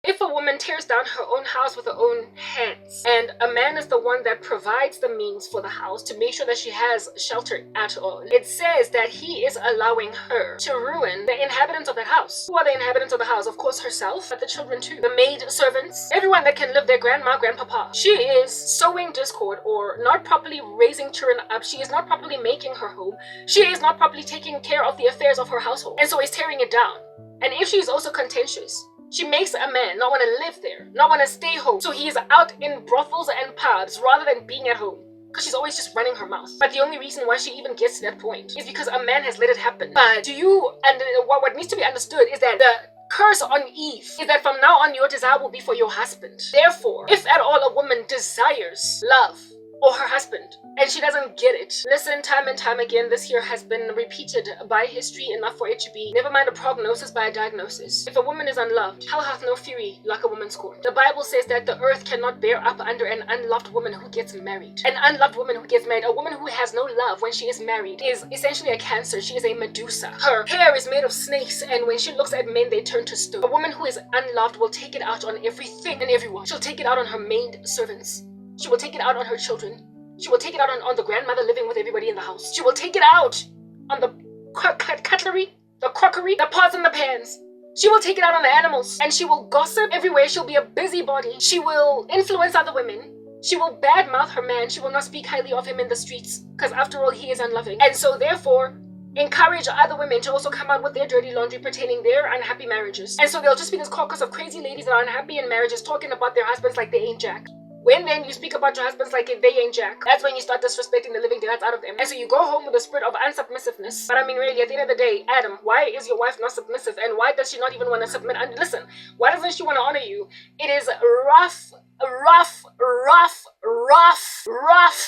If a woman tears down her own house with her own hands, and a man is the one that provides the means for the house to make sure that she has shelter at all, it says that he is allowing her to ruin the inhabitants of that house. Who are the inhabitants of the house? Of course herself, but the children too. The maid servants, everyone that can live their grandma, grandpapa. She is sowing discord or not properly raising children up. She is not properly making her home. She is not properly taking care of the affairs of her household, and so is tearing it down. And if she is also contentious, she makes a man not want to live there, not want to stay home. So he is out in brothels and pubs rather than being at home, because she's always just running her mouth. But the only reason why she even gets to that point is because a man has let it happen. But what needs to be understood is that the curse on Eve is that from now on your desire will be for your husband. Therefore, if at all a woman desires love or her husband and she doesn't get it, listen, time and time again, this here has been repeated by history enough for it to be, never mind a prognosis by a diagnosis. If a woman is unloved, hell hath no fury like a woman scorned. The Bible says that the earth cannot bear up under an unloved woman who gets married. An unloved woman who gets married, a woman who has no love when she is married, is essentially a cancer. She is a Medusa. Her hair is made of snakes, and when she looks at men, they turn to stone. A woman who is unloved will take it out on everything and everyone. She'll take it out on her maid servants. She will take it out on her children. She will take it out on the grandmother living with everybody in the house. She will take it out on the cutlery, the crockery, the pots and the pans. She will take it out on the animals. And she will gossip everywhere. She'll be a busybody. She will influence other women. She will badmouth her man. She will not speak highly of him in the streets, because after all, he is unloving. And so therefore, encourage other women to also come out with their dirty laundry pertaining their unhappy marriages. And so there'll just be this caucus of crazy ladies that are unhappy in marriages talking about their husbands like they ain't jack. When then you speak about your husbands like they ain't jack, that's when you start disrespecting the living daylights out of them. And so you go home with a spirit of unsubmissiveness. But I mean, really, at the end of the day, Adam, why is your wife not submissive? And why does she not even want to submit? And listen, why doesn't she want to honor you? It is rough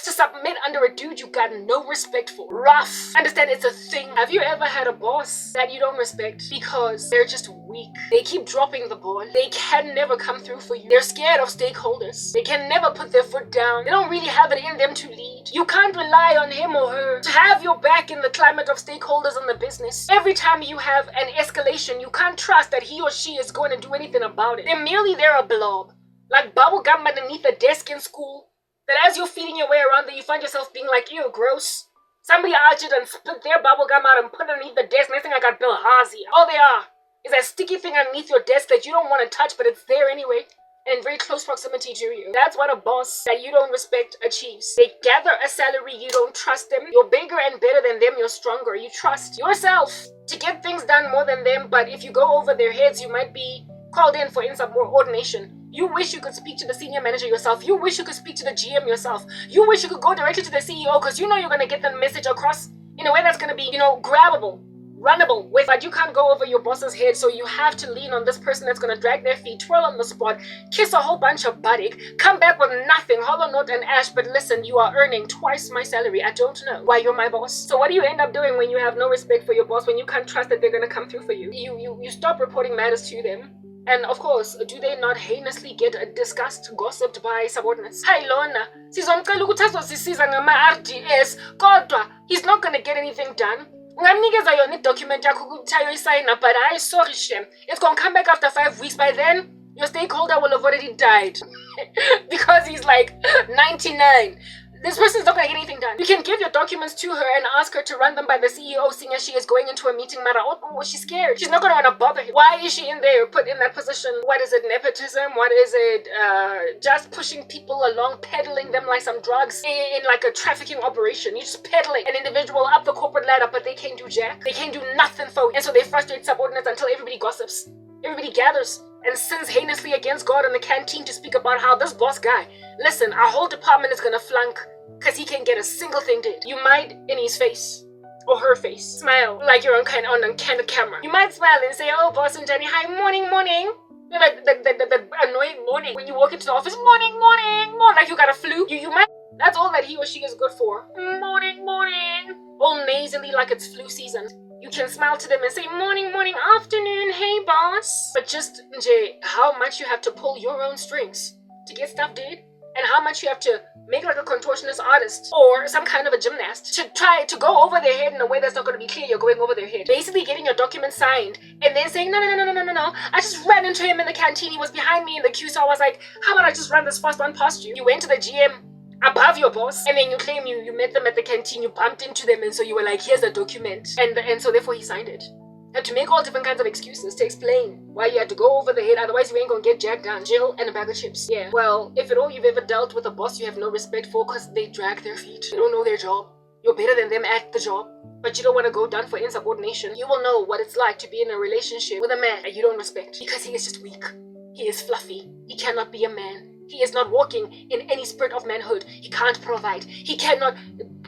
to submit under a dude you got no respect for. Rough. Understand, it's a thing. Have you ever had a boss that you don't respect because they're just weak? They keep dropping the ball. They can never come through for you. They're scared of stakeholders. They can never put their foot down. They don't really have it in them to lead. You can't rely on him or her to have your back in the climate of stakeholders in the business. Every time you have an escalation, you can't trust that he or she is going to do anything about it. They're a blob. Like bubble gum underneath a desk in school, that as you're feeding your way around there, you find yourself being like, ew, gross. Somebody arched and split their bubble gum out and put it underneath the desk. Next thing I got Bill Hazy. All they are is that sticky thing underneath your desk that you don't want to touch, but it's there anyway, and in very close proximity to you. That's what a boss that you don't respect achieves. They gather a salary, you don't trust them. You're bigger and better than them, you're stronger. You trust yourself to get things done more than them, but if you go over their heads, you might be called in for insubordination. You wish you could speak to the senior manager yourself. You wish you could speak to the GM yourself. You wish you could go directly to the CEO, because you know you're going to get the message across in a way that's going to be, grabbable, runnable with. But you can't go over your boss's head, so you have to lean on this person that's going to drag their feet, twirl on the spot, kiss a whole bunch of buttock, come back with nothing, hollow note and ash. But listen, you are earning twice my salary. I don't know why you're my boss. So what do you end up doing when you have no respect for your boss, when you can't trust that they're going to come through for you? You stop reporting matters to them. And of course, do they not heinously get discussed, gossiped by subordinates? Hi Lona, sizomcela ukuthi azosisiza ngama-RDS, kodwa he's not gonna get anything done. Ungamnikeza yona i-document yakho ukuthi ayoyisayina, but hayi, sorry Shem, it's gonna come back after 5 weeks. By then, your stakeholder will have already died. Because he's like 99. This person's not going to get anything done. You can give your documents to her and ask her to run them by the CEO, seeing as she is going into a meeting matter. Oh, she's scared. She's not going to want to bother him. Why is she in there, put in that position? What is it, nepotism? What is it, just pushing people along, peddling them like some drugs in like a trafficking operation? You're just peddling an individual up the corporate ladder, but they can't do jack. They can't do nothing for you. And so they frustrate subordinates until everybody gossips. Everybody gathers and sins heinously against God in the canteen to speak about how this boss guy, listen, our whole department is gonna flunk because he can't get a single thing did. You might, in his face or her face, smile like you're on candid camera. You might smile and say, oh, boss and Jenny, hi, morning. You know, like the annoying morning when you walk into the office, morning, like you got a flu. You might, that's all that he or she is good for. Morning, all nasally like it's flu season. You can smile to them and say, morning, afternoon, hey boss. But just, Jay, how much you have to pull your own strings to get stuff done, and how much you have to make like a contortionist artist or some kind of a gymnast to try to go over their head in a way that's not going to be clear you're going over their head. Basically getting your documents signed and then saying, no. I just ran into him in the canteen. He was behind me in the queue. So I was like, how about I just run this fast one past you? You went to the GM above your boss and then you claim you met them at the canteen, you bumped into them, and so you were like, here's the document. And so therefore he signed it. And to make all different kinds of excuses to explain why you had to go over the head, otherwise you ain't gonna get jacked down, jail, and a bag of chips. Yeah, well, if at all you've ever dealt with a boss you have no respect for because they drag their feet, they don't know their job, you're better than them at the job, but you don't want to go down for insubordination, you will know what it's like to be in a relationship with a man that you don't respect because he is just weak. He is fluffy. He cannot be a man. He is not walking in any spirit of manhood. He can't provide. He cannot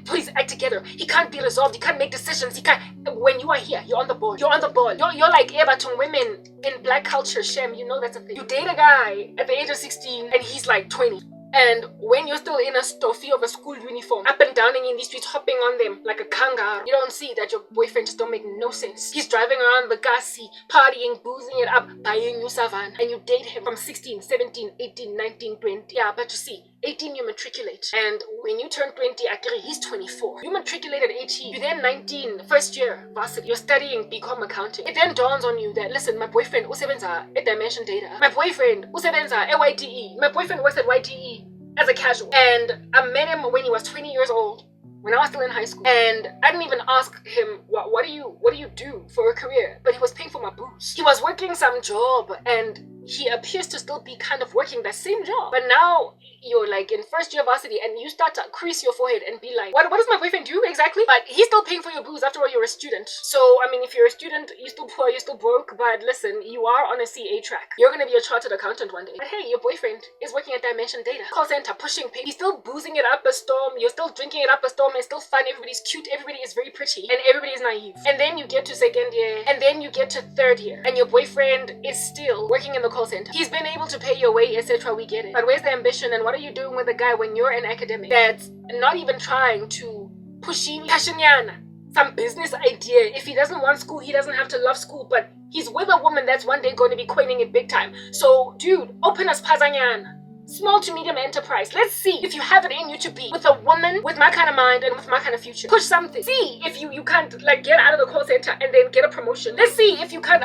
put his act together. He can't be resolved. He can't make decisions. He can't. When you are here, you're on the ball. You're on the ball. You're like Ebatung women in black culture. Shem, you know that's a thing. You date a guy at the age of 16 and he's like 20. And when you're still in a stuffy of a school uniform, up and downing in these streets, hopping on them like a kangaroo, you don't see that your boyfriend just don't make no sense. He's driving around the gassy, partying, boozing it up, buying you savan, and you date him from 16, 17, 18, 19, 20. Yeah, but you see, 18 you matriculate, and when you turn 20, actually he's 24. You matriculate at 18, you then 19, first year, varsity, you're studying BCom accounting. It then dawns on you that, listen, my boyfriend usebenza at Dimension Data. My boyfriend usebenza at YTE. My boyfriend works at YTE as a casual. And I met him when he was 20 years old, when I was still in high school. And I didn't even ask him, what do you do for a career? But he was paying for my booze. He was working some job and he appears to still be kind of working that same job. But now you're like in first year varsity and you start to crease your forehead and be like, what does my boyfriend do exactly? But he's still paying for your booze. After all, you're a student. So, I mean, if you're a student, you're still poor, you're still broke. But listen, you are on a CA track. You're going to be a chartered accountant one day. But hey, your boyfriend is working at Dimension Data. Call center, pushing pay. He's still boozing it up a storm. You're still drinking it up a storm. It's still fun. Everybody's cute. Everybody is very pretty. And everybody is naive. And then you get to second year. And then you get to third year. And your boyfriend is still working in the call center. He's been able to pay your way, etc. We get it. But where's the ambition and what are you doing with a guy when you're an academic that's not even trying to push him some business idea? If he doesn't want school, he doesn't have to love school, but he's with a woman that's one day going to be coining it big time. So dude, open us pazanyana. Small to medium enterprise. Let's see if you have it in you to be with a woman with my kind of mind and with my kind of future. Push something. See if you can't like get out of the call center and then get a promotion. Let's see if you can't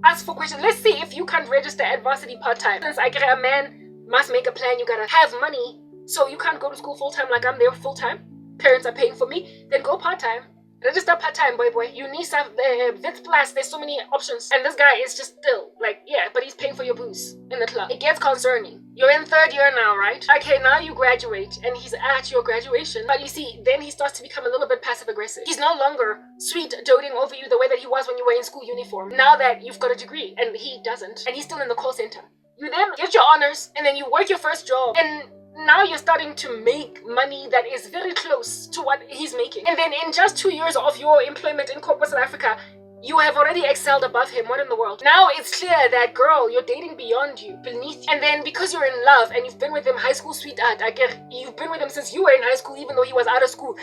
ask for questions. Let's see if you can't register at varsity part-time. Since I get a man must make a plan, you gotta have money. So you can't go to school full-time like I'm there full-time. Parents are paying for me. Then go part-time. Register part-time, boy. You need some Vits Plus. There's so many options. And this guy is just still like, yeah, but he's paying for your booze in the club. It gets concerning. You're in third year now, right? Okay, now you graduate and he's at your graduation. But you see, then he starts to become a little bit passive-aggressive. He's no longer sweet doting over you the way that he was when you were in school uniform. Now that you've got a degree and he doesn't, and he's still in the call center. You then get your honors and then you work your first job and now you're starting to make money that is very close to what he's making. And then in just 2 years of your employment in corporate South Africa, you have already excelled above him. What in the world? Now it's clear that, girl, you're dating beyond you, beneath you. And then because you're in love and you've been with him, high school sweetheart, you've been with him since you were in high school, even though he was out of school.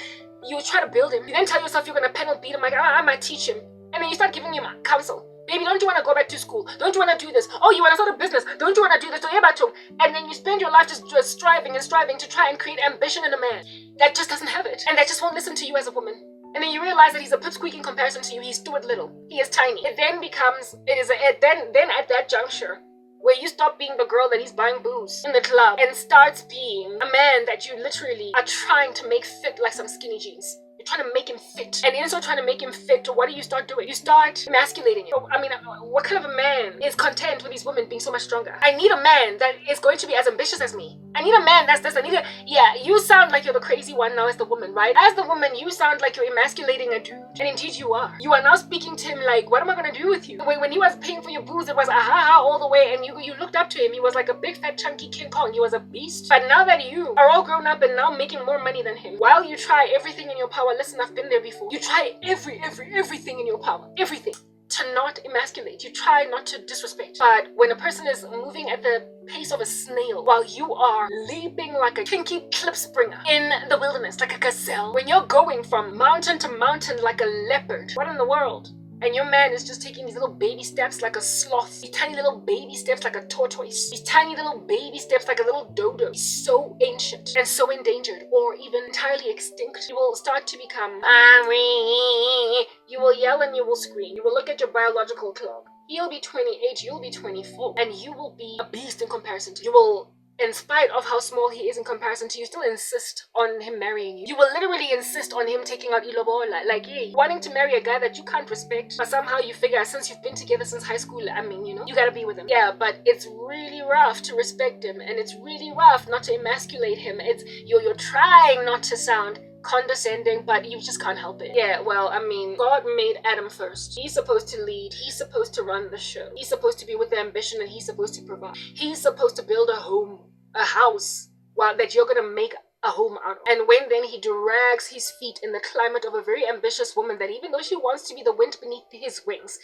You try to build him. You then tell yourself you're going to penal beat him, like, I might teach him. And then you start giving him counsel. Baby, don't you want to go back to school? Don't you want to do this? Oh, you want to start a business? Don't you want to do this? And then you spend your life just striving and striving to try and create ambition in a man that just doesn't have it. And that just won't listen to you as a woman. And then you realize that he's a pipsqueak in comparison to you. He's Stuart Little. He is tiny. It then becomes, then at that juncture, where you stop being the girl that he's buying booze in the club and starts being a man that you literally are trying to make fit like some skinny jeans. You're trying to make him fit. And in so trying to make him fit, what do you start doing? You start emasculating him. I mean, what kind of a man is content with these women being so much stronger? I need a man that is going to be as ambitious as me. I need a man that's this. Yeah, you sound like you're the crazy one now as the woman, right? As the woman, you sound like you're emasculating a dude. And indeed you are. You are now speaking to him like, what am I going to do with you? When he was paying for your booze, it was aha all the way. And you looked up to him. He was like a big fat chunky King Kong. He was a beast. But now that you are all grown up and now making more money than him, while you try everything in your power, listen, I've been there before. You try everything in your power. Everything. To not emasculate. You try not to disrespect. But when a person is moving at the pace of a snail while you are leaping like a kinky clip springer in the wilderness like a gazelle, when you're going from mountain to mountain like a leopard, what in the world? And your man is just taking these little baby steps like a sloth. These tiny little baby steps like a tortoise. These tiny little baby steps like a little dodo. He's so ancient and so endangered or even entirely extinct. You will start to become Mommy. You will yell and you will scream. You will look at your biological clock. He'll be 28, you'll be 24. And you will be a beast in comparison to you. You will, in spite of how small he is in comparison to you, still insist on him marrying you. You will literally insist on him taking out ilobola. Like, hey, wanting to marry a guy that you can't respect, but somehow you figure since you've been together since high school, I mean, you know, you gotta be with him. Yeah, but it's really rough to respect him, and it's really rough not to emasculate him. It's you're trying not to sound condescending, but you just can't help it. Yeah, well, I mean, God made Adam first. He's supposed to lead. He's supposed to run the show. He's supposed to be with the ambition, and he's supposed to provide. He's supposed to build a home, a house, well, that you're gonna make a home out of. And when then he drags his feet in the climate of a very ambitious woman that even though she wants to be the wind beneath his wings,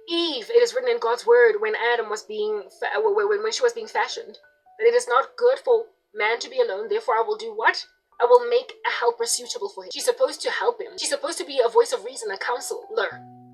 Eve, it is written in God's word when Adam was being, when she was being fashioned, that it is not good for man to be alone, therefore I will do what? I will make a helper suitable for him. She's supposed to help him. She's supposed to be a voice of reason, a counselor.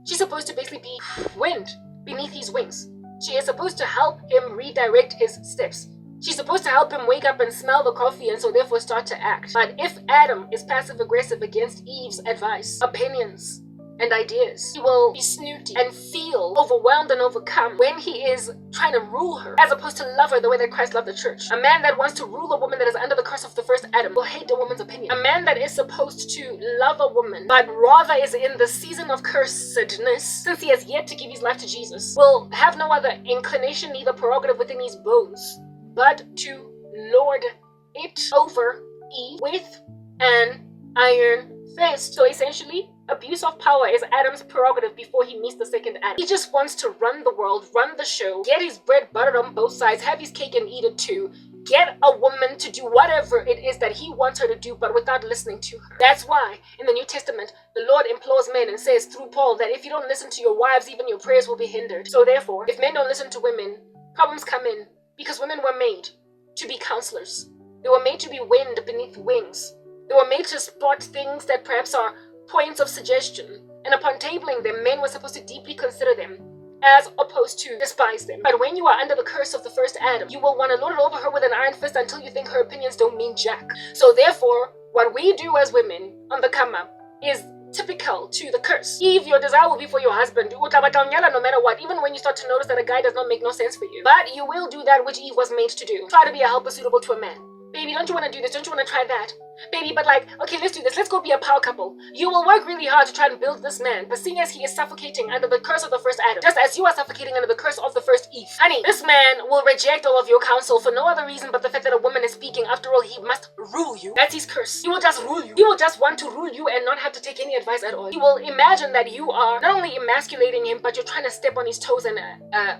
She's supposed to basically be wind beneath his wings. She is supposed to help him redirect his steps. She's supposed to help him wake up and smell the coffee and so therefore start to act. But if Adam is passive-aggressive against Eve's advice, opinions, and ideas, he will be snooty and feel overwhelmed and overcome when he is trying to rule her, as opposed to love her the way that Christ loved the church. A man that wants to rule a woman that is under the curse of the first Adam will hate a woman's opinion. A man that is supposed to love a woman, but rather is in the season of cursedness, since he has yet to give his life to Jesus, will have no other inclination, neither prerogative within his bones, but to lord it over Eve with an iron fist. So essentially, abuse of power is Adam's prerogative before he meets the second Adam. He just wants to run the world, run the show, get his bread buttered on both sides, have his cake and eat it too, get a woman to do whatever it is that he wants her to do, but without listening to her. That's why in the New Testament, the Lord implores men and says through Paul that if you don't listen to your wives, even your prayers will be hindered. So therefore, if men don't listen to women, problems come in, because women were made to be counselors. They were made to be wind beneath wings. They were made to spot things that perhaps are points of suggestion, and upon tabling them, men were supposed to deeply consider them as opposed to despise them. But when you are under the curse of the first Adam, you will want to lord it over her with an iron fist until you think her opinions don't mean jack. So therefore, what we do as women on the come up is typical to the curse. Eve, your desire will be for your husband, no matter what, even when you start to notice that a guy does not make no sense for you. But you will do that which Eve was made to do. Try to be a helper suitable to a man. Baby, don't you want to do this? Don't you want to try that? Baby, but like, okay, let's do this. Let's go be a power couple. You will work really hard to try and build this man, but seeing as he is suffocating under the curse of the first Adam, just as you are suffocating under the curse of the first Eve, honey, this man will reject all of your counsel for no other reason but the fact that a woman is speaking. After all, he must rule you. That's his curse. He will just rule you. He will just want to rule you and not have to take any advice at all. He will imagine that you are not only emasculating him, but you're trying to step on his toes and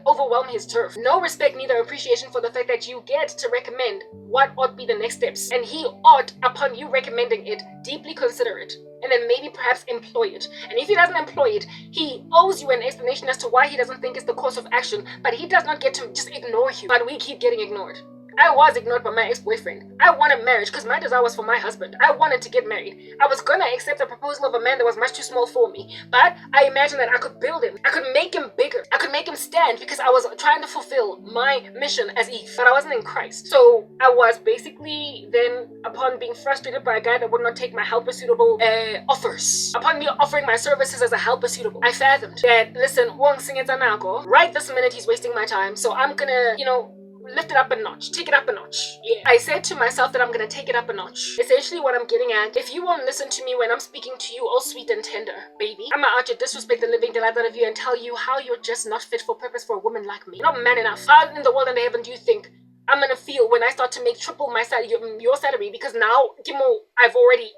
overwhelm his turf. No respect, neither appreciation for the fact that you get to recommend what ought be the next steps. And he ought, upon you recommending it, deeply consider it, and then maybe perhaps employ it. And if he doesn't employ it, he owes you an explanation as to why he doesn't think it's the course of action, but he does not get to just ignore you. But we keep getting ignored. I was ignored by my ex-boyfriend. I wanted marriage because my desire was for my husband. I wanted to get married. I was gonna accept a proposal of a man that was much too small for me, but I imagined that I could build him. I could make him bigger. I could make him stand because I was trying to fulfill my mission as Eve, but I wasn't in Christ. So I was basically then, upon being frustrated by a guy that would not take my helper suitable offers, upon me offering my services as a helper suitable, I fathomed that, listen, right this minute he's wasting my time, so I'm gonna, lift it up a notch, take it up a notch. Yeah. I said to myself that I'm gonna take it up a notch. Essentially what I'm getting at, if you won't listen to me when I'm speaking to you all sweet and tender, baby, I'm gonna out you disrespect the living delight out of you and tell you how you're just not fit for purpose for a woman like me. You're not man enough. How in the world and heaven do you think I'm gonna feel when I start to make triple my salary, your salary, because now, I've already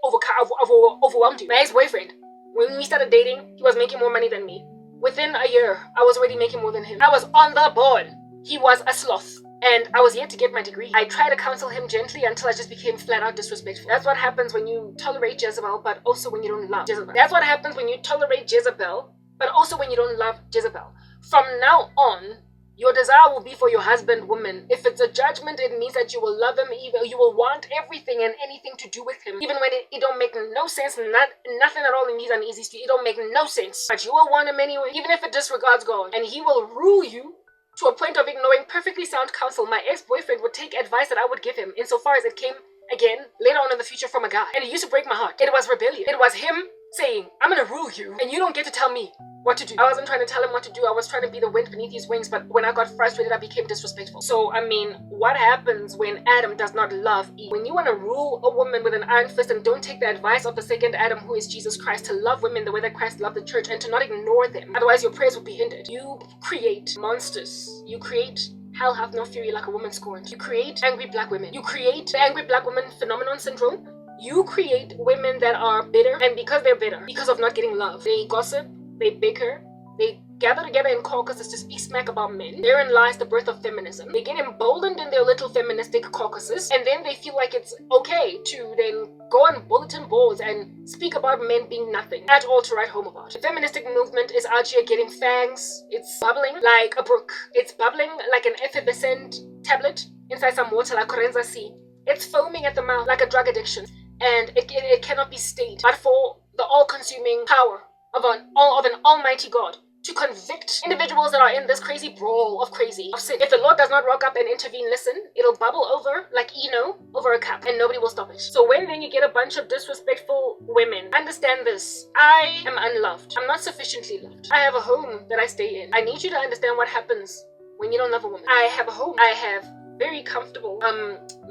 overwhelmed you. My ex-boyfriend, when we started dating, he was making more money than me. Within a year, I was already making more than him. I was on the board. He was a sloth. And I was yet to get my degree. I tried to counsel him gently until I just became flat out disrespectful. That's what happens when you tolerate Jezebel, but also when you don't love Jezebel. That's what happens when you tolerate Jezebel, but also when you don't love Jezebel. From now on, Your desire will be for your husband, woman. If it's a judgment, it means that you will love him, even you will want everything and anything to do with him, even when it don't make no sense, nothing at all in these uneasy street. It don't make no sense. But you will want him anyway, even if it disregards God. And he will rule you to a point of ignoring perfectly sound counsel. My ex-boyfriend would take advice that I would give him, insofar as it came, again, later on in the future, from a guy. And it used to break my heart. It was rebellion. It was him saying, I'm gonna rule you, and you don't get to tell me what to do. I wasn't trying to tell him what to do. I was trying to be the wind beneath his wings, but when I got frustrated, I became disrespectful. So, I mean, what happens when Adam does not love Eve? When you want to rule a woman with an iron fist and don't take the advice of the second Adam, who is Jesus Christ, to love women the way that Christ loved the church and to not ignore them, otherwise your prayers would be hindered. You create monsters. You create hell hath no fury like a woman scorned. You create angry black women. You create the angry black woman phenomenon syndrome. You create women that are bitter, and because they're bitter, because of not getting love, they gossip, they bicker, they gather together in caucuses to speak smack about men. Therein lies the birth of feminism. They get emboldened in their little feministic caucuses, and then they feel like it's okay to then go on bulletin boards and speak about men being nothing at all to write home about. The feministic movement is out here getting fangs. It's bubbling like a brook. It's bubbling like an effervescent tablet inside some water like Corenza Sea. It's foaming at the mouth like a drug addiction, and it cannot be stayed. But for the all-consuming power of an almighty God to convict individuals that are in this crazy brawl of crazy, of sin. If the Lord does not rock up and intervene, listen, it'll bubble over like Eno over a cup, and nobody will stop it. So when then you get a bunch of disrespectful women, understand this. I am unloved. I'm not sufficiently loved. I have a home that I stay in. I need you to understand what happens when you don't love a woman. I have a home. I have very comfortable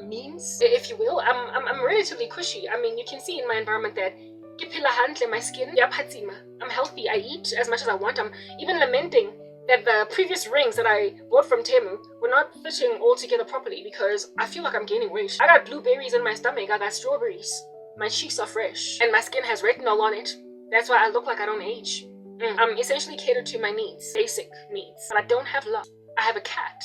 means, if you will. I'm relatively cushy. I mean, you can see in my environment that my skin, I'm healthy, I eat as much as I want. I'm even lamenting that the previous rings that I bought from Temu were not fitting all together properly because I feel like I'm gaining weight. I got blueberries in my stomach, I got strawberries. My cheeks are fresh, and my skin has retinol on it. That's why I look like I don't age. I'm essentially catered to my needs, basic needs, but I don't have love. I have a cat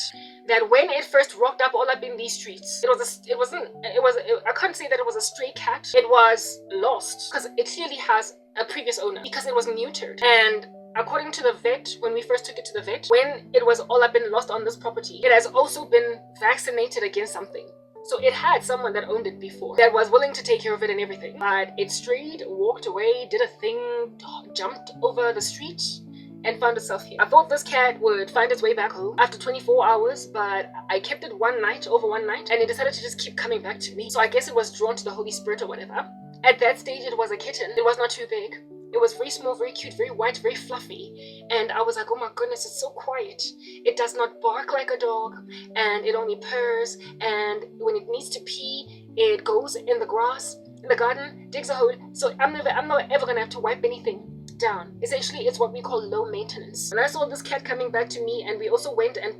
that when it first rocked up all up in these streets, I can't say that it was a stray cat. It was lost because it clearly has a previous owner because it was neutered. And according to the vet, when we first took it to the vet, when it was all up and lost on this property, it has also been vaccinated against something. So it had someone that owned it before that was willing to take care of it and everything. But it strayed, walked away, did a thing, jumped over the street, and found itself here. I thought this cat would find its way back home after 24 hours, but I kept it over one night, and it decided to just keep coming back to me. So I guess it was drawn to the Holy Spirit or whatever. At that stage, it was a kitten. It was not too big. It was very small, very cute, very white, very fluffy. And I was like, oh my goodness, it's so quiet. It does not bark like a dog, and it only purrs, and when it needs to pee, it goes in the grass, in the garden, digs a hole. So I'm not ever gonna have to wipe anything down. Essentially, it's what we call low maintenance. When I saw this cat coming back to me, and we also went and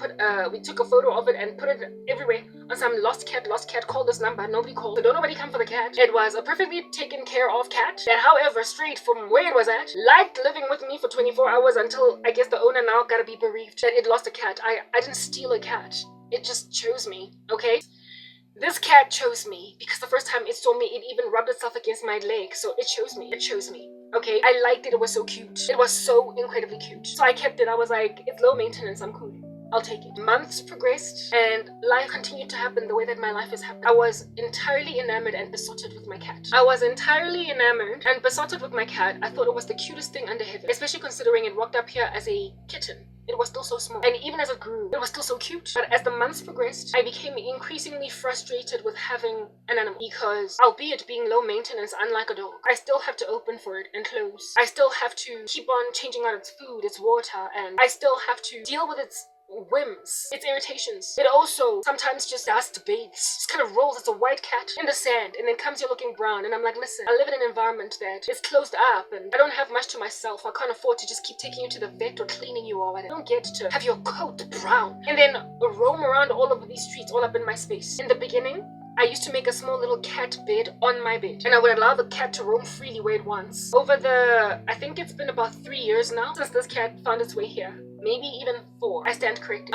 we took a photo of it and put it everywhere on some lost cat, call this number, nobody called. So don't nobody come for the cat. It was a perfectly taken care of cat that, however, strayed from where it was at, liked living with me for 24 hours until I guess the owner now gotta be bereaved that it lost a cat. I didn't steal a cat. It just chose me, okay? This cat chose me because the first time it saw me, it even rubbed itself against my leg. So it chose me. It chose me. Okay, I liked it. It was so cute. It was so incredibly cute. So I kept it. I was like, it's low maintenance. I'm cool. I'll take it. Months progressed and life continued to happen the way that my life is happening. I was entirely enamored and besotted with my cat. I was entirely enamored and besotted with my cat. I thought it was the cutest thing under heaven, especially considering it walked up here as a kitten. It was still so small. And even as it grew, it was still so cute. But as the months progressed, I became increasingly frustrated with having an animal because, albeit being low maintenance, unlike a dog, I still have to open for it and close. I still have to keep on changing out its food, its water, and I still have to deal with its whims, its irritations. It also sometimes just dust bathes, just kind of rolls as a white cat in the sand and then comes here looking brown. And I'm like, listen, I live in an environment that is closed up and I don't have much to myself. I can't afford to just keep taking you to the vet or cleaning you or whatever. I don't get to have your coat brown and then roam around all over these streets all up in my space. In the beginning, I used to make a small little cat bed on my bed, and I would allow the cat to roam freely where it wants. Over I think it's been about 3 years now since this cat found its way here. Maybe even 4. I stand corrected.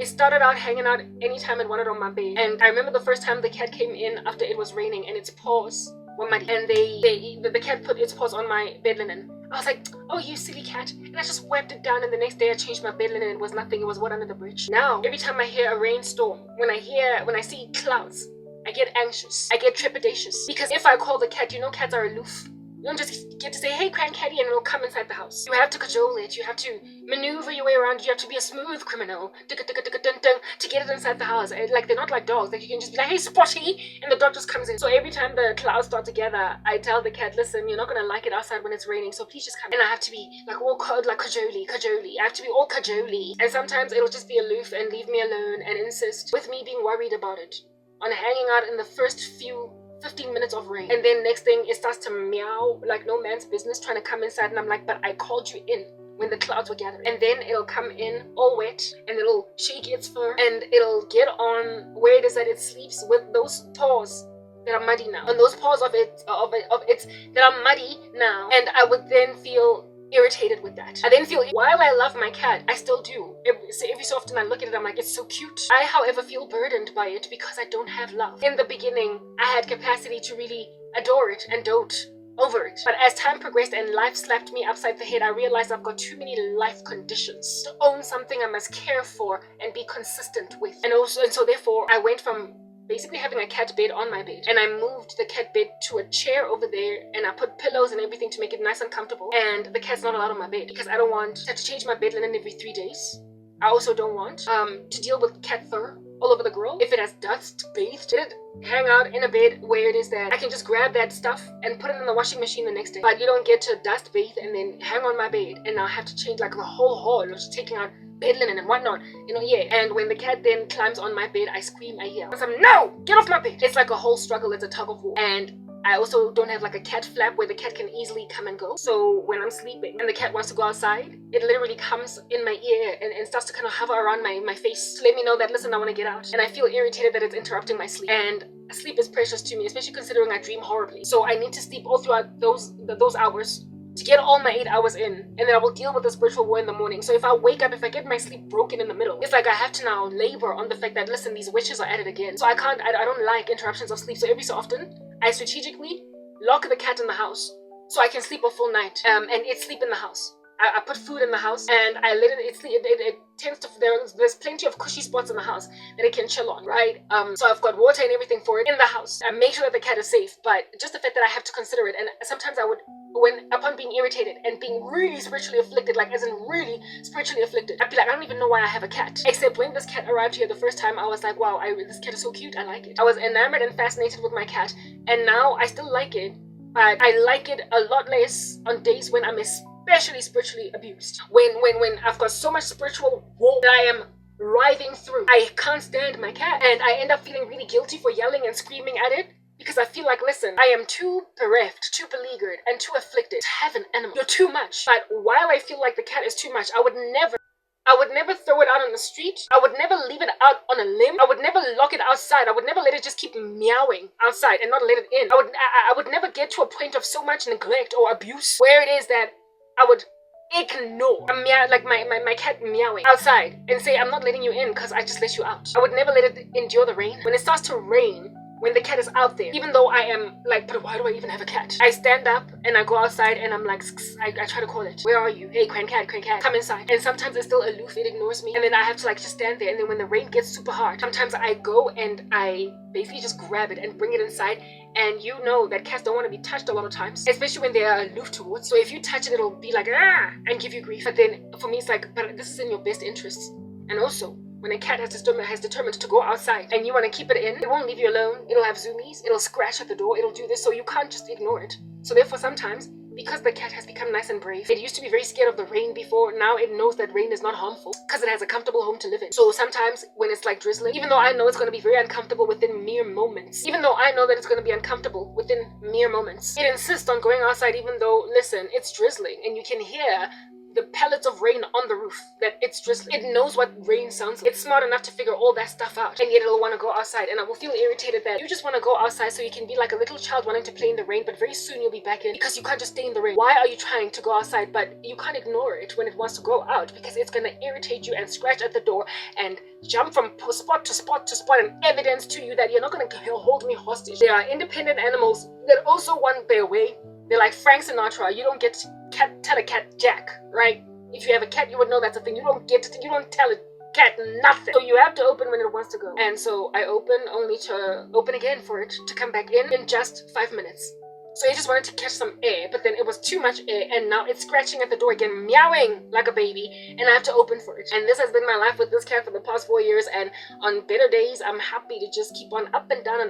It started out hanging out anytime it wanted on my bed, and I remember the first time the cat came in after it was raining, and its paws were muddy, and the cat put its paws on my bed linen. I was like, oh, you silly cat. And I just wiped it down, and the next day I changed my bed linen and it was nothing. It was water under the bridge. Now, every time I hear a rainstorm, when I see clouds, I get anxious. I get trepidatious. Because if I call the cat, you know cats are aloof. You don't just get to say, hey, cranky, and it'll come inside the house. You have to cajole it. You have to maneuver your way around. You have to be a smooth criminal to get it inside the house. Like, they're not like dogs. Like, you can just be like, hey, Spotty, and the dog just comes in. So every time the clouds start together, I tell the cat, listen, you're not going to like it outside when it's raining, so please just come. And I have to be like all like cajole. I have to be all cajole. And sometimes it'll just be aloof and leave me alone and insist with me being worried about it, on hanging out in the first few 15 minutes of rain. And then next thing, it starts to meow like no man's business, trying to come inside, and I'm like, but I called you in when the clouds were gathering. And then it'll come in all wet, and it'll shake its fur, and it'll get on where it is that it sleeps with those paws that are muddy now, and those paws of its that are muddy now. And I would then feel irritated with that. I then feel, while I love my cat, I still do. Every so often I look at it, I'm like, it's so cute. I, however, feel burdened by it because I don't have love. In the beginning, I had capacity to really adore it and dote over it. But as time progressed and life slapped me upside the head, I realized I've got too many life conditions to own something I must care for and be consistent with. And so therefore, I went from basically having a cat bed on my bed, and I moved the cat bed to a chair over there, and I put pillows and everything to make it nice and comfortable. And the cat's not allowed on my bed because I don't want to have to change my bed linen every 3 days. I also don't want to deal with cat fur all over the grill. If it has dust bathed, let it hang out in a bed where it is that I can just grab that stuff and put it in the washing machine the next day. But you don't get to dust bathe and then hang on my bed, and I'll have to change like the whole hall, just taking out bed linen and whatnot, and when the cat then climbs on my bed, I scream, I yell, I'm, no, get off my bed. It's like a whole struggle. It's a tug of war. And I also don't have like a cat flap where the cat can easily come and go. So when I'm sleeping and the cat wants to go outside, it literally comes in my ear and starts to kind of hover around my face to let me know that, listen, I want to get out. And I feel irritated that it's interrupting my sleep. And sleep is precious to me, especially considering I dream horribly. So I need to sleep all throughout those hours to get all my 8 hours in, and then I will deal with the spiritual war in the morning. So if I wake up, if I get my sleep broken in the middle, it's like I have to now labor on the fact that, listen, these witches are at it again. So I don't like interruptions of sleep. So every so often, I strategically lock the cat in the house so I can sleep a full night, and it sleep in the house. I put food in the house, and I let it sleep. It tends to, there's plenty of cushy spots in the house that it can chill on, right? So I've got water and everything for it in the house. I make sure that the cat is safe, but just the fact that I have to consider it, and sometimes I would, upon being irritated and being really spiritually afflicted, like as in really spiritually afflicted, I'd be like, I don't even know why I have a cat. Except when this cat arrived here the first time, I was like, wow, this cat is so cute, I like it. I was enamored and fascinated with my cat, and now I still like it, but I like it a lot less on days when I'm especially spiritually abused. When I've got so much spiritual war that I am writhing through, I can't stand my cat, and I end up feeling really guilty for yelling and screaming at it, because I feel like, listen, I am too bereft, too beleaguered, and too afflicted to have an animal. You're too much. But while I feel like the cat is too much, I would never throw it out on the street. I would never leave it out on a limb. I would never lock it outside. I would never let it just keep meowing outside and not let it in. I would never get to a point of so much neglect or abuse where it is that I would ignore my cat meowing outside and say, I'm not letting you in because I just let you out. I would never let it endure the rain. When it starts to rain, when the cat is out there, even though I am like, but why do I even have a cat? I stand up and I go outside and I'm like, I try to call it. Where are you? Hey, cran cat, come inside. And sometimes it's still aloof, it ignores me. And then I have to like just stand there. And then when the rain gets super hard, sometimes I go and I basically just grab it and bring it inside. And you know that cats don't want to be touched a lot of times, especially when they are aloof towards. So if you touch it, it'll be like, ah, and give you grief. But then for me, it's like, but this is in your best interests. And also, when a cat has determined to go outside and you want to keep it in, it won't leave you alone. It'll have zoomies, it'll scratch at the door, it'll do this, so you can't just ignore it. So therefore sometimes, because the cat has become nice and brave, it used to be very scared of the rain before, now it knows that rain is not harmful because it has a comfortable home to live in. So sometimes when it's like drizzling, even though I know it's going to be very uncomfortable within mere moments, it insists on going outside even though, listen, it's drizzling and you can hear the pellets of rain on the roof, that it's drizzling. It knows what rain sounds like. It's smart enough to figure all that stuff out, and yet it'll want to go outside. And I will feel irritated that you just want to go outside so you can be like a little child wanting to play in the rain, but very soon you'll be back in because you can't just stay in the rain. Why are you trying to go outside, but you can't ignore it when it wants to go out, because it's going to irritate you and scratch at the door and jump from spot to spot to spot and evidence to you that you're not going to hold me hostage. There are independent animals that also want their way, They're like Frank Sinatra. You don't get to tell a cat jack, right? If you have a cat, you would know that's a thing. You don't tell a cat nothing. So you have to open when it wants to go. And so I open only to open again for it to come back in just 5 minutes. So it just wanted to catch some air, but then it was too much air, and now it's scratching at the door again, meowing like a baby, and I have to open for it. And this has been my life with this cat for the past 4 years, and on better days, I'm happy to just keep on up and down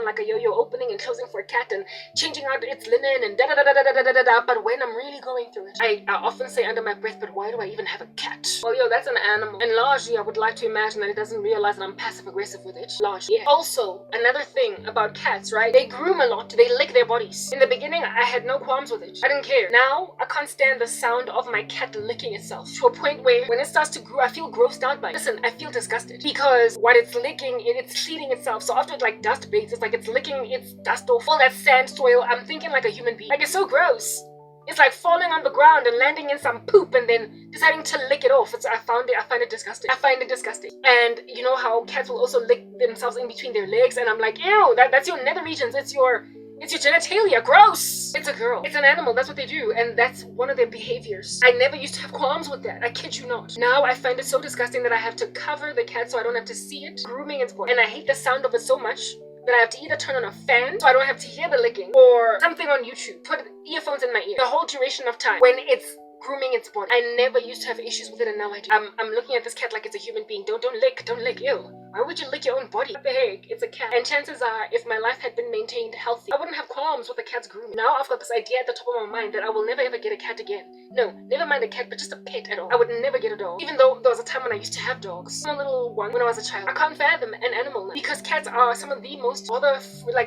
like a yo-yo, opening and closing for a cat, and changing out its linen, and da-da-da-da-da-da-da-da. But when I'm really going through it, I often say under my breath, but why do I even have a cat? Well, yo, that's an animal. And largely, I would like to imagine that it doesn't realize that I'm passive-aggressive with it. Largely, yeah. Also, another thing about cats, right? They groom a lot. They lick their bodies. In the beginning, I had no qualms with it. I didn't care. Now, I can't stand the sound of my cat licking itself to a point where when it starts to grow, I feel grossed out by it. Listen, I feel disgusted because what it's licking, it's cleaning itself. So after it like dust bathes, it's like it's licking its dust off all that sand soil. I'm thinking like a human being. Like, it's so gross. It's like falling on the ground and landing in some poop and then deciding to lick it off. I find it disgusting. I find it disgusting. And you know how cats will also lick themselves in between their legs, and I'm like, ew, that's your nether regions. It's your genitalia. Gross. It's a girl. It's an animal. That's what they do. And that's one of their behaviors. I never used to have qualms with that. I kid you not. Now I find it so disgusting that I have to cover the cat so I don't have to see it grooming its body. And I hate the sound of it so much that I have to either turn on a fan so I don't have to hear the licking, or something on YouTube. Put earphones in my ear the whole duration of time when it's grooming its body. I never used to have issues with it, and now I do. I'm looking at this cat like it's a human being. Don't lick. Ew. Why would you lick your own body? What the heck? It's a cat. And chances are, if my life had been maintained healthy, I wouldn't have qualms with a cat's grooming. Now I've got this idea at the top of my mind that I will never ever get a cat again. No, never mind a cat, but just a pet at all. I would never get a dog. Even though there was a time when I used to have dogs. I'm a little one when I was a child. I can't fathom an animal now, because cats are some of the most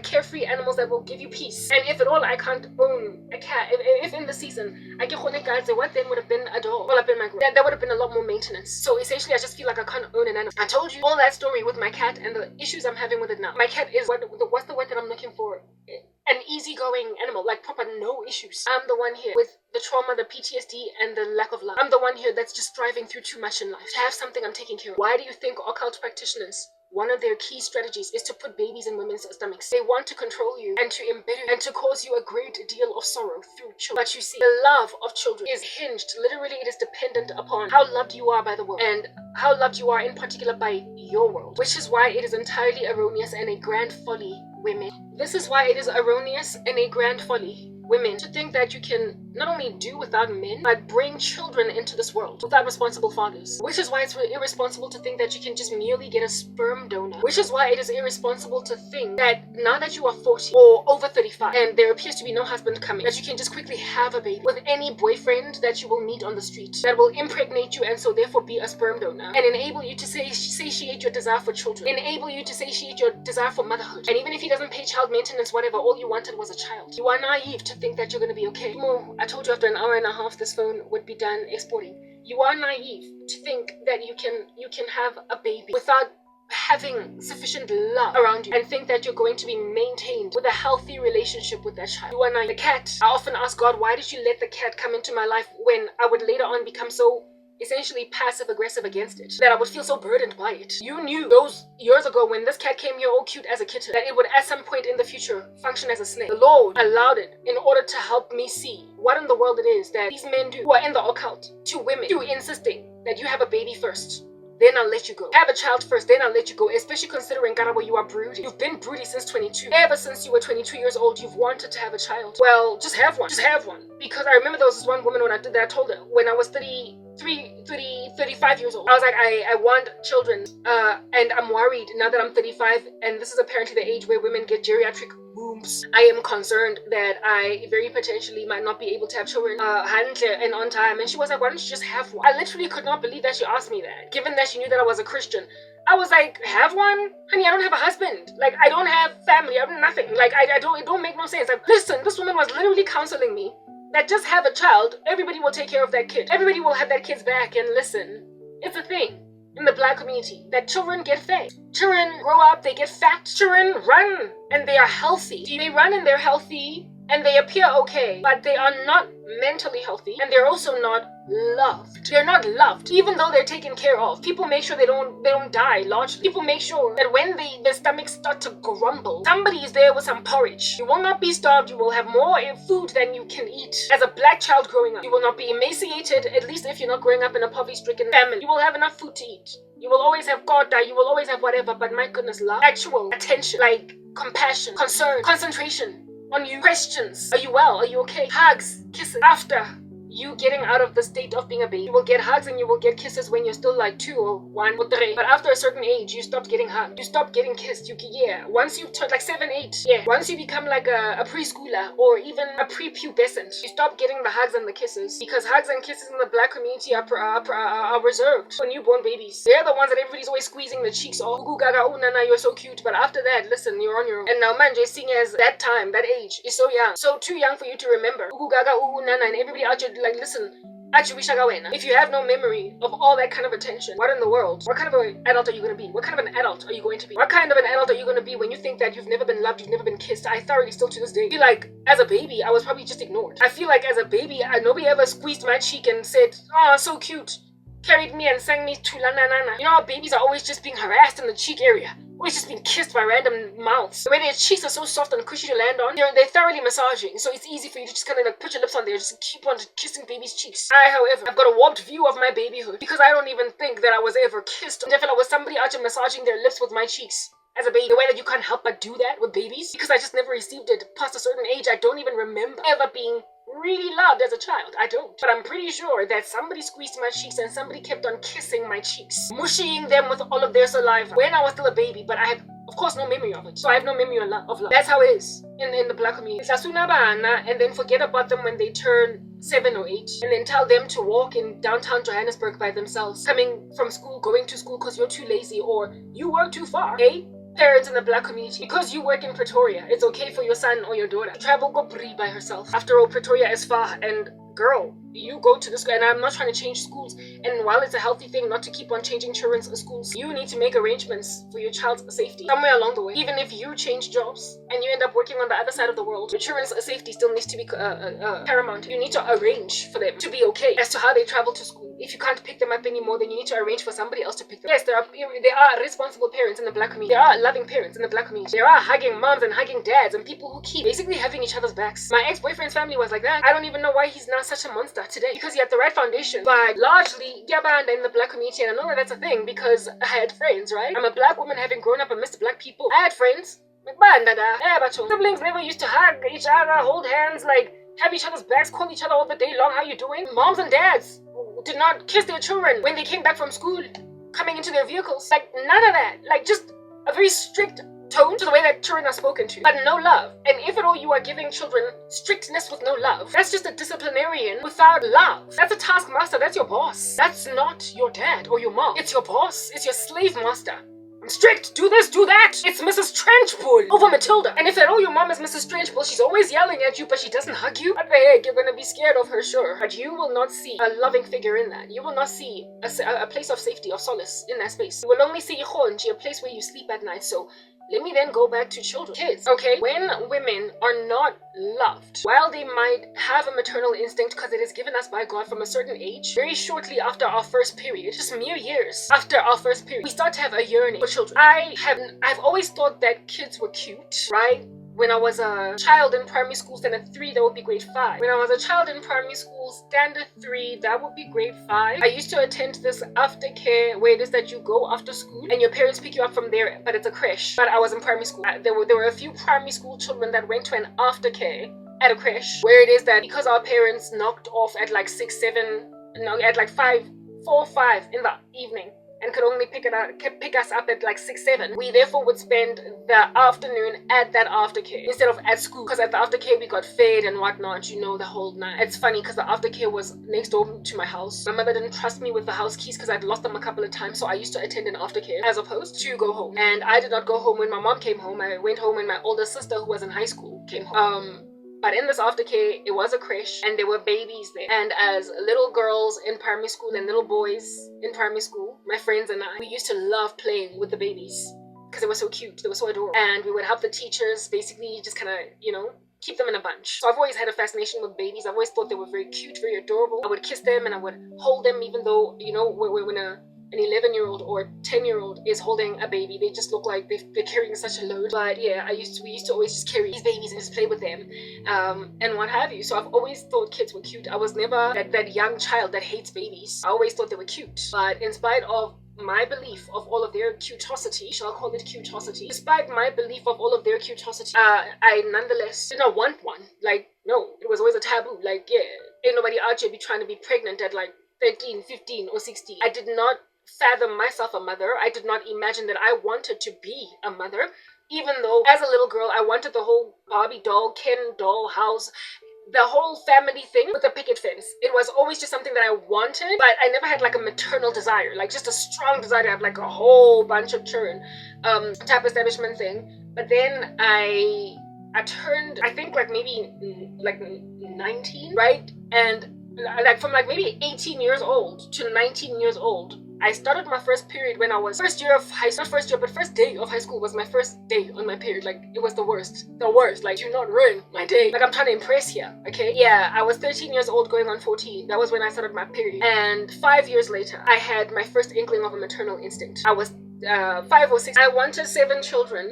carefree animals that will give you peace. And if at all I can't own a cat, if in the season I get what then would have been a dog? Well, I've been my group. That would have been a lot more maintenance. So essentially, I just feel like I can't own an animal. I told you all that story with my cat and the issues I'm having with it now. My cat is what's the word that I'm looking for? An easygoing animal, like proper no issues. I'm the one here with the trauma, the PTSD, and the lack of love. I'm the one here that's just striving through too much in life. To have something I'm taking care of. Why do you think occult practitioners, one of their key strategies is to put babies in women's stomachs? They want to control you and to embed you and to cause you a great deal of sorrow through children. But you see, the love of children is hinged, literally it is dependent upon how loved you are by the world, and how loved you are in particular by your world. Which is why it is entirely erroneous and a grand folly, women. This is why it is erroneous and a grand folly, women, to think that you can not only do without men, but bring children into this world without responsible fathers. Which is why it's irresponsible to think that you can just merely get a sperm donor. Which is why it is irresponsible to think that now that you are 40 or over 35 and there appears to be no husband coming, that you can just quickly have a baby with any boyfriend that you will meet on the street that will impregnate you and so therefore be a sperm donor and enable you to satiate your desire for children, enable you to satiate your desire for motherhood. And even if he doesn't pay child maintenance, whatever, all you wanted was a child. You are naive to think that you're going to be okay. I told you after an hour and a half this phone would be done exporting. You are naive to think that you can have a baby without having sufficient love around you and think that you're going to be maintained with a healthy relationship with that child. You are naive. The cat, I often ask God, why did you let the cat come into my life when I would later on become so essentially passive aggressive against it, that I would feel so burdened by it? You knew those years ago when this cat came here all cute as a kitten that it would at some point in the future function as a snake. The Lord allowed it in order to help me see what in the world it is that these men do who are in the occult to women, through insisting that you have a baby first, then I'll let you go. Have a child first, then I'll let you go. Especially considering, Karabo, you are broody. You've been broody since 22. Ever since you were 22 years old, you've wanted to have a child. Well, just have one. Just have one. Because I remember there was this one woman when I did that, I told her when I was 35 years old. I was like, I want children. And I'm worried now that I'm 35, and this is apparently the age where women get geriatric wombs. I am concerned that I very potentially might not be able to have children and on time. And she was like, why don't you just have one? I literally could not believe that she asked me that, given that she knew that I was a Christian. I was like, have one? Honey, I don't have a husband. Like, I don't have family. I have nothing. Like, it don't make no sense. Like, listen, this woman was literally counseling me that just have a child, everybody will take care of that kid. Everybody will have that kid's back. And listen, it's a thing in the black community that children get fat. Children grow up, they get fat. Children run and they are healthy. They run and they're healthy and they appear okay, but they are not mentally healthy and they're also not loved. They're not loved, even though they're taken care of. People make sure they don't die largely. People make sure that when their stomachs start to grumble, somebody is there with some porridge. You will not be starved. You will have more food than you can eat. As a black child growing up, you will not be emaciated, at least if you're not growing up in a poverty-stricken family. You will have enough food to eat. You will always have God, you will always have whatever, but my goodness, love, actual attention, like compassion, concern, concentration on you, questions. Are you well? Are you okay? Hugs, kisses. After you getting out of the state of being a baby, you will get hugs and you will get kisses when you're still like 2 or 1 or 3. But after a certain age, you stop getting hugged. You stop getting kissed. Once you turn like 7, 8, once you become like a preschooler or even a prepubescent, you stop getting the hugs and the kisses, because hugs and kisses in the black community are reserved for newborn babies. They're the ones that everybody's always squeezing the cheeks off. Ooh, gaga, oh, nana, you're so cute. But after that, listen, you're on your own. And now, manje, seeing as that time, that age is so young, so too young for you to remember. Ooh, gaga, ooh, nana, and everybody out there like, listen, if you have no memory of all that kind of attention, what in the world? What kind of an adult are you going to be? What kind of an adult are you going to be? What kind of an adult are you going to be when you think that you've never been loved, you've never been kissed? I thoroughly still to this day feel like as a baby, I was probably just ignored. I feel like as a baby, nobody ever squeezed my cheek and said, oh, so cute. Carried me and sang me to la na na na. You know how babies are always just being harassed in the cheek area? Always just being kissed by random mouths. The way their cheeks are so soft and cushy to land on, they're thoroughly massaging, so it's easy for you to just kind of like put your lips on there, just keep on kissing baby's cheeks. However, I've got a warped view of my babyhood, because I don't even think that I was ever kissed. And if I was somebody out there massaging their lips with my cheeks as a baby, the way that you can't help but do that with babies, because I just never received it past a certain age. I don't even remember ever being really loved as a child. I don't. But I'm pretty sure that somebody squeezed my cheeks and somebody kept on kissing my cheeks, mushing them with all of their saliva when I was still a baby, but I had, of course, no memory of it. So I have no memory of love. That's how it is in the black community. And then forget about them when they turn 7 or 8, and then tell them to walk in downtown Johannesburg by themselves, coming from school, going to school because you're too lazy or you work too far. Okay? Parents in the black community, because you work in Pretoria, it's okay for your son or your daughter to travel go Brie by herself. After all, Pretoria is far, and girl, you go to the school, and I'm not trying to change schools, and while it's a healthy thing not to keep on changing children's schools, you need to make arrangements for your child's safety somewhere along the way. Even if you change jobs and you end up working on the other side of the world, your children's safety still needs to be paramount. You need to arrange for them to be okay as to how they travel to school. If you can't pick them up anymore, then you need to arrange for somebody else to pick them. Yes, there are responsible parents in the black community. There are loving parents in the black community. There are hugging moms and hugging dads and people who keep basically having each other's backs. My ex-boyfriend's family was like that. I don't even know why he's now such a monster today, because he had the right foundation. But largely, in the black community, and I know that that's a thing because I had friends, right? I'm a black woman having grown up amidst black people. I had friends. Siblings never used to hug each other, hold hands, like have each other's backs, call each other all the day long, how you doing? Moms and dads did not kiss their children when they came back from school, coming into their vehicles. Like, none of that. Like, just a very strict tone to the way that children are spoken to, but no love. And if at all you are giving children strictness with no love, that's just a disciplinarian without love. That's a taskmaster. That's your boss. That's not your dad or your mom. It's your boss. It's your slave master. I'm strict, do this, do that. It's Mrs. Trenchbull over Matilda. And if at all your mom is Mrs. Trenchbull, she's always yelling at you, but she doesn't hug you. What the heck, you're gonna be scared of her, sure. But you will not see a loving figure in that. You will not see a place of safety, of solace in that space. You will only see Hlongwane, a place where you sleep at night. So let me then go back to children. Kids, okay? When women are not loved, while they might have a maternal instinct because it is given us by God from a certain age, very shortly after our first period, just mere years after our first period, we start to have a yearning for children. I've always thought that kids were cute, right? When I was a child in primary school, standard 3, that would be grade 5. When I was a child in primary school, standard 3, that would be grade 5. I used to attend this aftercare where it is that you go after school and your parents pick you up from there, but it's a creche. But I was in primary school. There were a few primary school children that went to an aftercare at a creche where it is that because our parents knocked off at like 6, 7, no, at like 5, 4, 5 in the evening, and could only pick us up at like 6, 7. We therefore would spend the afternoon at that aftercare instead of at school, because at the aftercare we got fed and whatnot, you know, the whole night. It's funny because the aftercare was next door to my house. My mother didn't trust me with the house keys because I'd lost them a couple of times, so I used to attend an aftercare as opposed to go home. And I did not go home when my mom came home. I went home when my older sister, who was in high school, came home. But in this aftercare, it was a creche and there were babies there. And as little girls in primary school and little boys in primary school, my friends and I, we used to love playing with the babies because they were so cute, they were so adorable. And we would help the teachers basically just kind of, you know, keep them in a bunch. So I've always had a fascination with babies. I've always thought they were very cute, very adorable. I would kiss them and I would hold them, even though, you know, when an 11-year-old or 10-year-old is holding a baby, they just look like they're carrying such a load. But yeah, we used to always just carry these babies and just play with them, and what have you. So I've always thought kids were cute. I was never that young child that hates babies. I always thought they were cute. But in spite of my belief of all of their cutosity, shall I call it cutosity? Despite my belief of all of their cutosity, I nonetheless did not want one. Like, no, it was always a taboo. Like, yeah, ain't nobody out here be trying to be pregnant at like 13, 15, or 16. I did not fathom myself a mother. I did not imagine that I wanted to be a mother, even though as a little girl I wanted the whole Barbie doll, Ken doll house, the whole family thing with the picket fence. It was always just something that I wanted, but I never had like a maternal desire, like just a strong desire to have like a whole bunch of children, type establishment thing. But then I turned, I think like maybe like 19, right? And like from like maybe 18 years old to 19 years old, I started my first period when I was first day of high school was my first day on my period. Like, it was the worst. Like, do not ruin my day. Like, I'm trying to impress here, okay? Yeah, I was 13 years old going on 14. That was when I started my period. And 5 years later, I had my first inkling of a maternal instinct. I was 5 or 6. I wanted 7 children.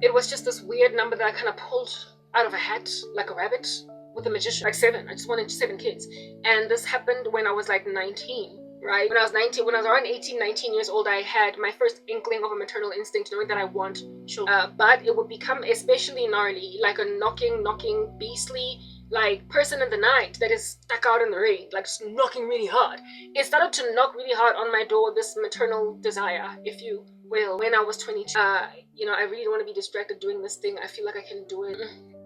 It was just this weird number that I kind of pulled out of a hat, like a rabbit with a magician. Like 7. I just wanted 7 kids. And this happened when I was like 19. Right? When I was around 18, 19 years old, I had my first inkling of a maternal instinct, knowing that I want children. But it would become especially gnarly, like a knocking, beastly, like person in the night that is stuck out in the rain, like just knocking really hard. It started to knock really hard on my door, this maternal desire, if you will, when I was 22. You know, I really don't want to be distracted doing this thing. I feel like I can do it.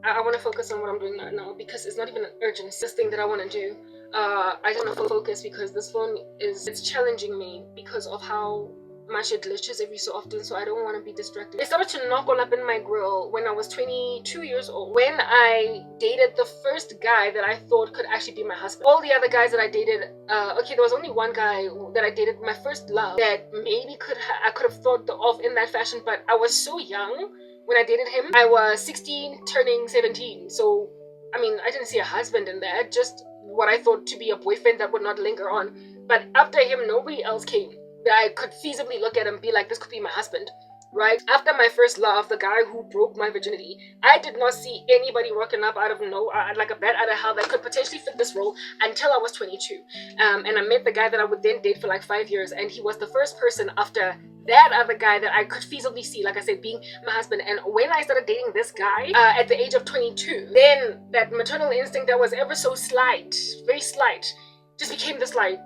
I want to focus on what I'm doing right now because it's not even an urgent. It's this thing that I want to do. I just want to focus because this phone it's challenging me because of how much it glitches every so often, so I don't want to be distracted. It started to knock all up in my grill when I was 22 years old, when I dated the first guy that I thought could actually be my husband. All the other guys that I dated, okay, there was only one guy that I dated, my first love, that maybe I could have thought of in that fashion, but I was so young when I dated him. I was 16 turning 17, so I mean, I didn't see a husband in that, just what I thought to be a boyfriend that would not linger on. But after him, nobody else came that I could feasibly look at and be like, this could be my husband, right? After my first love, the guy who broke my virginity, I did not see anybody working up out of like a bat out of hell that could potentially fit this role until I was 22. And I met the guy that I would then date for like 5 years, and he was the first person after that other guy that I could feasibly see, like I said, being my husband. And when I started dating this guy at the age of 22, then that maternal instinct that was ever so slight, very slight, just became this like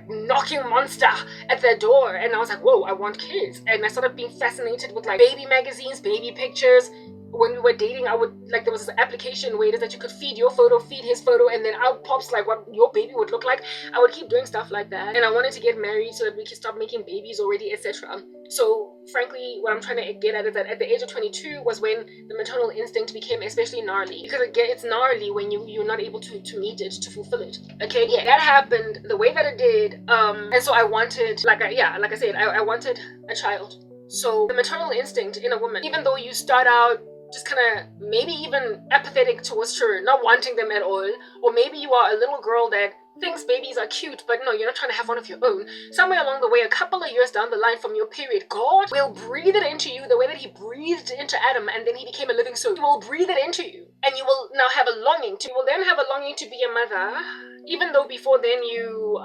knocking monster at the door. And I was like, whoa, I want kids. And I started being fascinated with like baby magazines, baby pictures. When we were dating, I would like, there was this application where it is that you could feed your photo, feed his photo, and then out pops like what your baby would look like. I would keep doing stuff like that, and I wanted to get married so that we could stop making babies already, etc. So frankly, what I'm trying to get at is that at the age of 22 was when the maternal instinct became especially gnarly, because again, it's gnarly when you're not able to meet it, to fulfill it. Okay, yeah, that happened the way that it did, and so I wanted, like I said, I wanted a child. So the maternal instinct in a woman, even though you start out just kind of maybe even apathetic towards children, not wanting them at all, or maybe you are a little girl that thinks babies are cute, but no, you're not trying to have one of your own. Somewhere along the way, a couple of years down the line from your period, God will breathe it into you the way that he breathed into Adam, and then he became a living soul. He will breathe it into you, and you will now have a longing to, you will then have a longing to be a mother, even though before then you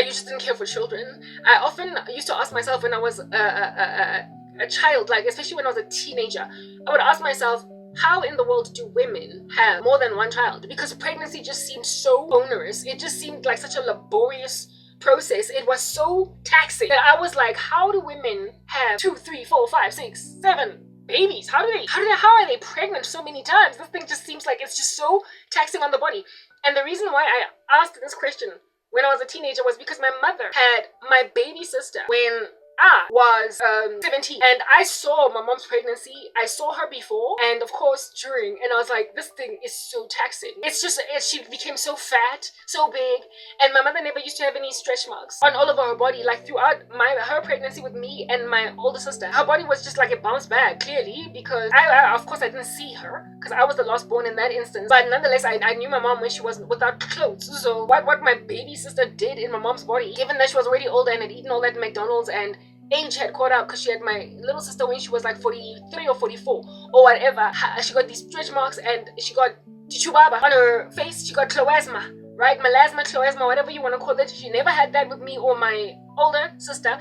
just didn't care for children. I often used to ask myself when I was a child, like especially when I was a teenager, I would ask myself, how in the world do women have more than one child? Because pregnancy just seemed so onerous. It just seemed like such a laborious process. It was so taxing that I was like, how do women have 2, 3, 4, 5, 6, 7 babies? How are they pregnant so many times? This thing just seems like it's just so taxing on the body. And the reason why I asked this question when I was a teenager was because my mother had my baby sister when I was 17 and I saw my mom's pregnancy. I saw her before and of course during, and I was like, this thing is so taxing. It's just, she became so fat, so big, and my mother never used to have any stretch marks on all over her body. Like throughout her pregnancy with me and my older sister, her body was just like it bounced back, clearly, because I of course I didn't see her because I was the last born in that instance, but nonetheless I knew my mom when she was without clothes. So what my baby sister did in my mom's body, given that she was already older and had eaten all that McDonald's and age had caught up, because she had my little sister when she was like 43 or 44 or whatever, she got these stretch marks and she got chubaba on her face. She got cloasma, right? Melasma, cloasma, whatever you want to call it. She never had that with me or my older sister.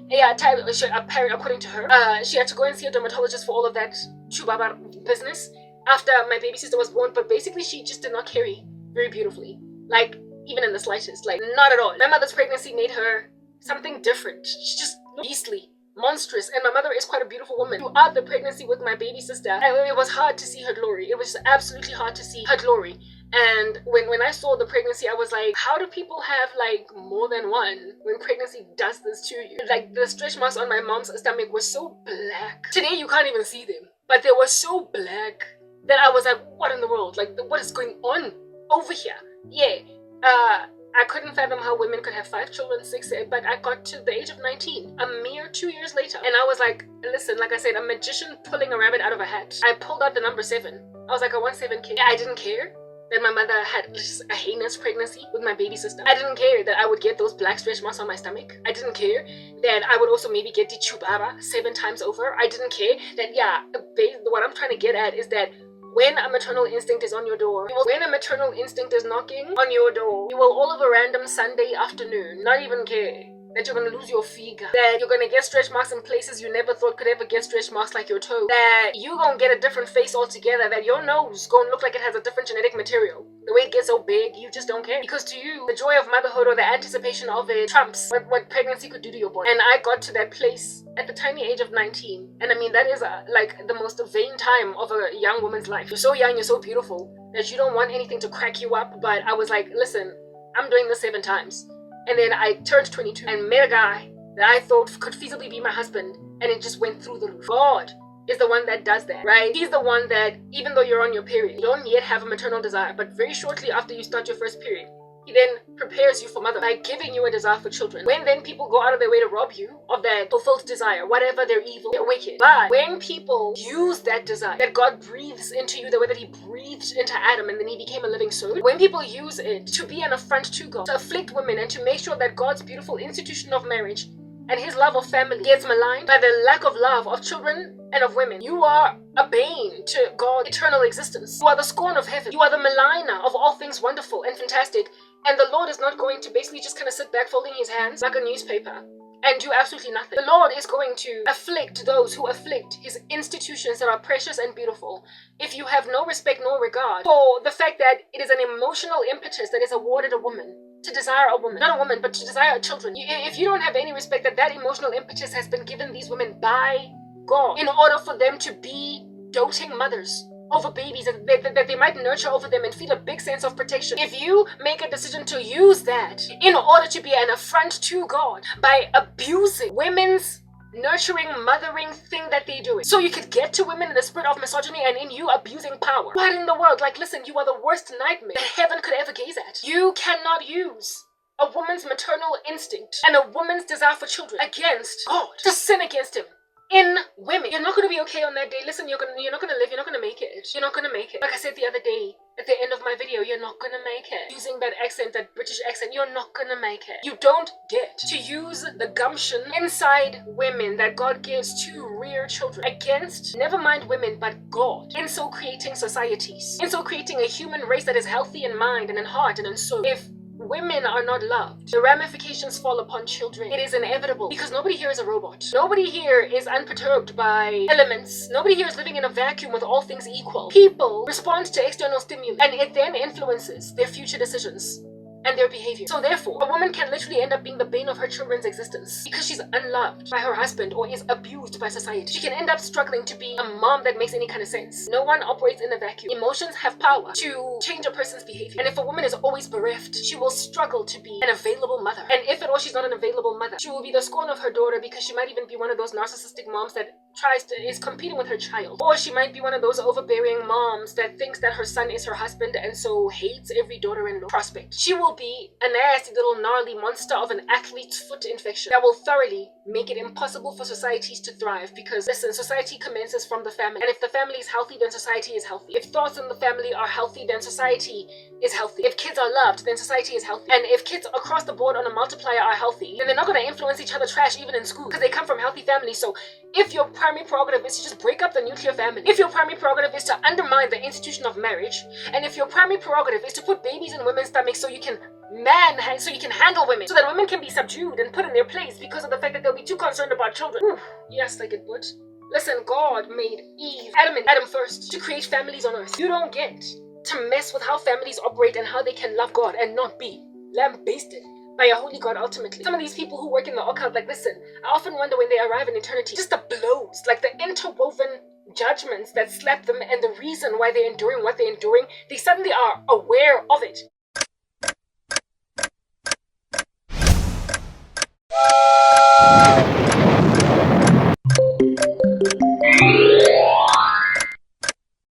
Yeah, according to her, she had to go and see a dermatologist for all of that chubaba business after my baby sister was born. But basically she just did not carry very beautifully, like even in the slightest, like not at all. My mother's pregnancy made her something different. She just looked beastly, monstrous, and my mother is quite a beautiful woman. Throughout the pregnancy with my baby sister, it was hard to see her glory. It was absolutely hard to see her glory. And when I saw the pregnancy, I was like, how do people have like more than one when pregnancy does this to you? Like the stretch marks on my mom's stomach were so black. Today you can't even see them, but they were so black that I was like, what in the world? Like, what is going on over here? Yeah. I couldn't fathom how women could have 5 children, 6, but I got to the age of 19, a mere 2 years later, and I was like, listen, like I said, a magician pulling a rabbit out of a hat. I pulled out the number 7. I was like, I want 7 kids. I didn't care that my mother had just a heinous pregnancy with my baby sister. I didn't care that I would get those black stretch marks on my stomach. I didn't care that I would also maybe get the chubaba 7 times over. I didn't care that, yeah, what I'm trying to get at is that when a maternal instinct is on your door, when a maternal instinct is knocking on your door, you will all of a random Sunday afternoon not even care that you're going to lose your figure, that you're going to get stretch marks in places you never thought could ever get stretch marks, like your toe, that you're going to get a different face altogether, that your nose going to look like it has a different genetic material. The way it gets so big, you just don't care. Because to you, the joy of motherhood or the anticipation of it trumps what pregnancy could do to your body. And I got to that place at the tiny age of 19. And I mean, that is like the most vain time of a young woman's life. You're so young, you're so beautiful, that you don't want anything to crack you up. But I was like, listen, I'm doing this 7 times. And then I turned 22 and met a guy that I thought could feasibly be my husband, and it just went through the roof. God is the one that does that, right? He's the one that, even though you're on your period, you don't yet have a maternal desire, but very shortly after you start your first period, he then prepares you for mother by giving you a desire for children. When then people go out of their way to rob you of that fulfilled desire, whatever, they're evil, they're wicked. But when people use that desire that God breathes into you, the way that he breathed into Adam and then he became a living soul, when people use it to be an affront to God, to afflict women, and to make sure that God's beautiful institution of marriage and his love of family gets maligned by the lack of love of children and of women, you are a bane to God's eternal existence. You are the scorn of heaven. You are the maligner of all things wonderful and fantastic. And the Lord is not going to basically just kind of sit back folding his hands like a newspaper and do absolutely nothing. The Lord is going to afflict those who afflict his institutions that are precious and beautiful. If you have no respect nor regard for the fact that it is an emotional impetus that is awarded a woman to desire a woman, not a woman, but to desire children. If you don't have any respect that emotional impetus has been given these women by God in order for them to be doting mothers over babies that they might nurture over them and feel a big sense of protection. If you make a decision to use that in order to be an affront to God by abusing women's nurturing, mothering thing that they do, so you could get to women in the spirit of misogyny and in you abusing power, what in the world? Like, listen, you are the worst nightmare that heaven could ever gaze at. You cannot use a woman's maternal instinct and a woman's desire for children against God to sin against him in women. You're not going to be okay on that day. Listen, you're not going to live. You're not going to make it. You're not going to make it. Like I said the other day at the end of my video, you're not going to make it. Using that accent, that British accent, you're not going to make it. You don't get to use the gumption inside women that God gives to rear children against, never mind women, but God, in so creating societies, in so creating a human race that is healthy in mind and in heart and in soul. If women are not loved, the ramifications fall upon children. It is inevitable, because nobody here is a robot. Nobody here is unperturbed by elements. Nobody here is living in a vacuum with all things equal. People respond to external stimuli, and it then influences their future decisions. and their behavior. So therefore, a woman can literally end up being the bane of her children's existence because she's unloved by her husband or is abused by society. She can end up struggling to be a mom that makes any kind of sense. No one operates in a vacuum. Emotions have power to change a person's behavior. And if a woman is always bereft, she will struggle to be an available mother. And if at all she's not an available mother, she will be the scorn of her daughter because she might even be one of those narcissistic moms that is competing with her child. Or she might be one of those overbearing moms that thinks that her son is her husband and so hates every daughter-in-law prospect. She will be a nasty little gnarly monster of an athlete's foot infection that will thoroughly make it impossible for societies to thrive because, listen, society commences from the family. And if the family is healthy, then society is healthy. If thoughts in the family are healthy, then society is healthy. If kids are loved, then society is healthy. And if kids across the board on a multiplier are healthy, then they're not going to influence each other trash even in school because they come from healthy families. So if your primary prerogative is to just break up the nuclear family, if your primary prerogative is to undermine the institution of marriage, and if your primary prerogative is to put babies in women's stomachs so you can handle women, so that women can be subdued and put in their place because of the fact that they'll be too concerned about children. Whew, yes, like it would. Listen, God made Adam first to create families on earth. You don't get to mess with how families operate and how they can love God and not be lambasted by a holy God ultimately. Some of these people who work in the occult, like, listen, I often wonder when they arrive in eternity, just the blows, like the interwoven judgments that slap them and the reason why they're enduring what they're enduring, they suddenly are aware of it.